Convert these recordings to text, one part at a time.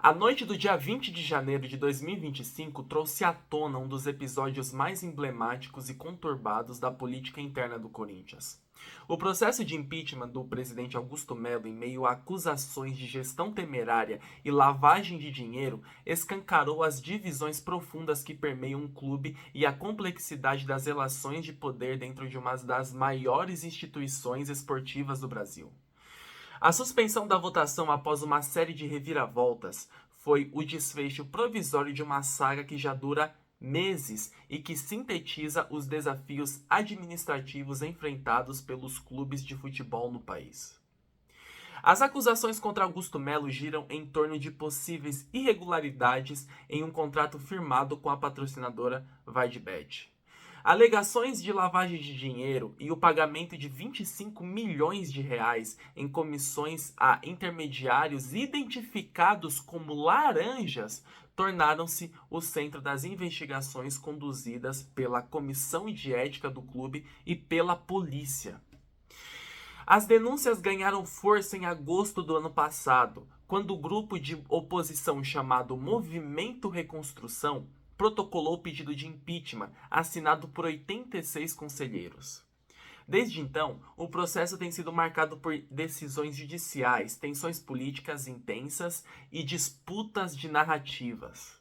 A noite do dia 20 de janeiro de 2025 trouxe à tona um dos episódios mais emblemáticos e conturbados da política interna do Corinthians. O processo de impeachment do presidente Augusto Melo, em meio a acusações de gestão temerária e lavagem de dinheiro, escancarou as divisões profundas que permeiam o clube e a complexidade das relações de poder dentro de uma das maiores instituições esportivas do Brasil. A suspensão da votação após uma série de reviravoltas foi o desfecho provisório de uma saga que já dura meses e que sintetiza os desafios administrativos enfrentados pelos clubes de futebol no país. As acusações contra Augusto Melo giram em torno de possíveis irregularidades em um contrato firmado com a patrocinadora VaidBet. Alegações de lavagem de dinheiro e o pagamento de 25 milhões de reais em comissões a intermediários identificados como laranjas tornaram-se o centro das investigações conduzidas pela Comissão de Ética do clube e pela polícia. As denúncias ganharam força em agosto do ano passado, quando o grupo de oposição chamado Movimento Reconstrução protocolou o pedido de impeachment, assinado por 86 conselheiros. Desde então, o processo tem sido marcado por decisões judiciais, tensões políticas intensas e disputas de narrativas.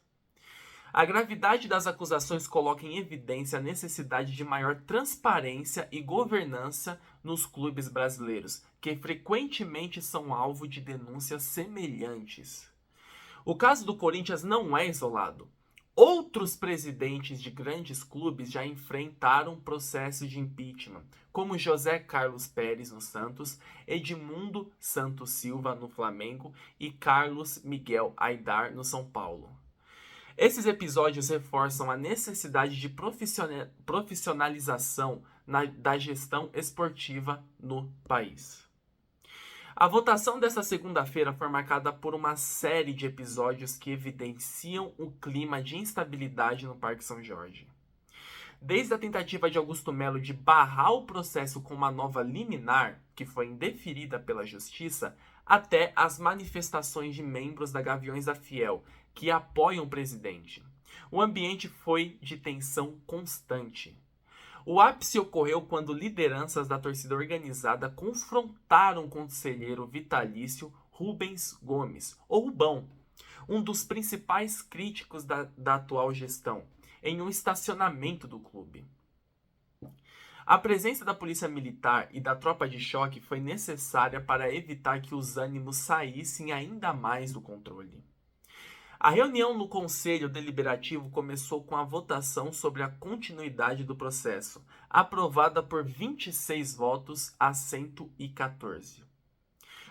A gravidade das acusações coloca em evidência a necessidade de maior transparência e governança nos clubes brasileiros, que frequentemente são alvo de denúncias semelhantes. O caso do Corinthians não é isolado. Outros presidentes de grandes clubes já enfrentaram processos de impeachment, como José Carlos Pérez no Santos, Edmundo Santos Silva no Flamengo e Carlos Miguel Aidar no São Paulo. Esses episódios reforçam a necessidade de profissionalização da gestão esportiva no país. A votação desta segunda-feira foi marcada por uma série de episódios que evidenciam o clima de instabilidade no Parque São Jorge. Desde a tentativa de Augusto Melo de barrar o processo com uma nova liminar, que foi indeferida pela Justiça, até as manifestações de membros da Gaviões da Fiel, que apoiam o presidente. O ambiente foi de tensão constante. O ápice ocorreu quando lideranças da torcida organizada confrontaram o conselheiro vitalício Rubens Gomes, ou Rubão, um dos principais críticos da atual gestão, em um estacionamento do clube. A presença da polícia militar e da tropa de choque foi necessária para evitar que os ânimos saíssem ainda mais do controle. A reunião no Conselho Deliberativo começou com a votação sobre a continuidade do processo, aprovada por 26 votos a 114.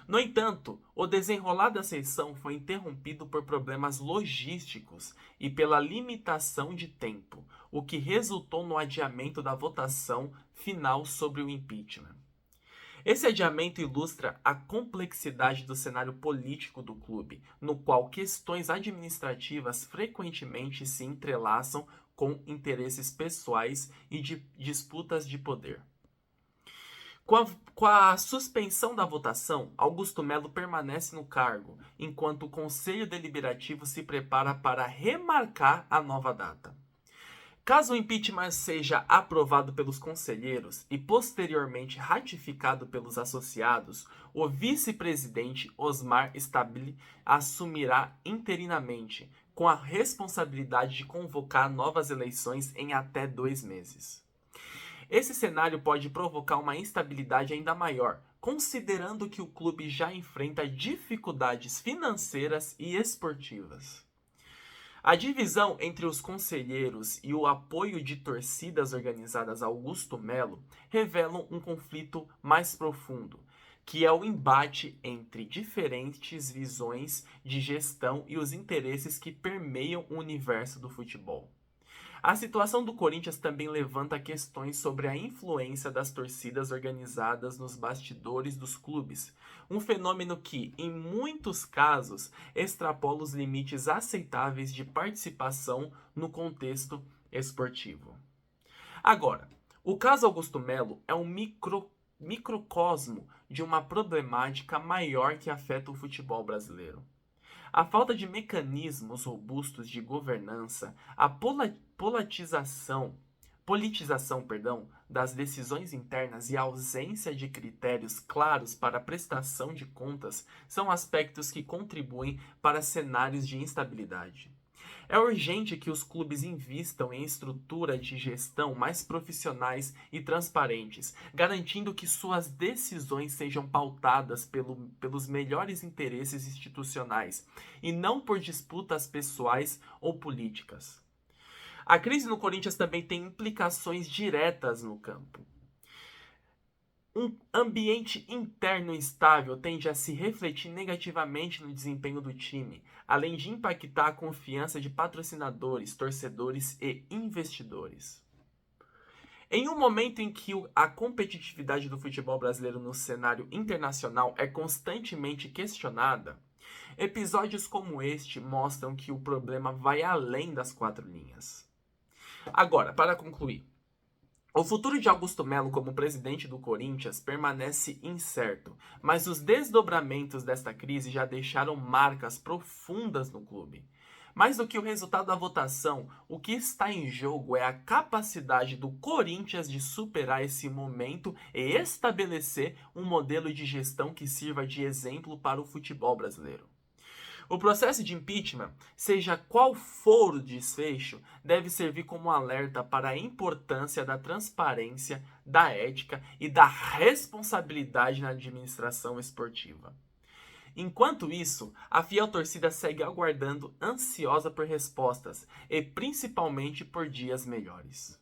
No entanto, o desenrolar da sessão foi interrompido por problemas logísticos e pela limitação de tempo, o que resultou no adiamento da votação final sobre o impeachment. Esse adiamento ilustra a complexidade do cenário político do clube, no qual questões administrativas frequentemente se entrelaçam com interesses pessoais e de disputas de poder. Com a suspensão da votação, Augusto Melo permanece no cargo, enquanto o Conselho Deliberativo se prepara para remarcar a nova data. Caso o impeachment seja aprovado pelos conselheiros e posteriormente ratificado pelos associados, o vice-presidente Osmar Stabile assumirá interinamente, com a responsabilidade de convocar novas eleições em até 2 meses. Esse cenário pode provocar uma instabilidade ainda maior, considerando que o clube já enfrenta dificuldades financeiras e esportivas. A divisão entre os conselheiros e o apoio de torcidas organizadas a Augusto Melo revelam um conflito mais profundo, que é o embate entre diferentes visões de gestão e os interesses que permeiam o universo do futebol. A situação do Corinthians também levanta questões sobre a influência das torcidas organizadas nos bastidores dos clubes, um fenômeno que, em muitos casos, extrapola os limites aceitáveis de participação no contexto esportivo. Agora, o caso Augusto Melo é um microcosmo de uma problemática maior que afeta o futebol brasileiro. A falta de mecanismos robustos de governança, a politização, das decisões internas e a ausência de critérios claros para a prestação de contas são aspectos que contribuem para cenários de instabilidade. É urgente que os clubes invistam em estrutura de gestão mais profissionais e transparentes, garantindo que suas decisões sejam pautadas pelos melhores interesses institucionais e não por disputas pessoais ou políticas. A crise no Corinthians também tem implicações diretas no campo. Um ambiente interno instável tende a se refletir negativamente no desempenho do time, além de impactar a confiança de patrocinadores, torcedores e investidores. Em um momento em que a competitividade do futebol brasileiro no cenário internacional é constantemente questionada, episódios como este mostram que o problema vai além das quatro linhas. Agora, para concluir, o futuro de Augusto Melo como presidente do Corinthians permanece incerto, mas os desdobramentos desta crise já deixaram marcas profundas no clube. Mais do que o resultado da votação, o que está em jogo é a capacidade do Corinthians de superar esse momento e estabelecer um modelo de gestão que sirva de exemplo para o futebol brasileiro. O processo de impeachment, seja qual for o desfecho, deve servir como alerta para a importância da transparência, da ética e da responsabilidade na administração esportiva. Enquanto isso, a fiel torcida segue aguardando ansiosa por respostas e principalmente por dias melhores.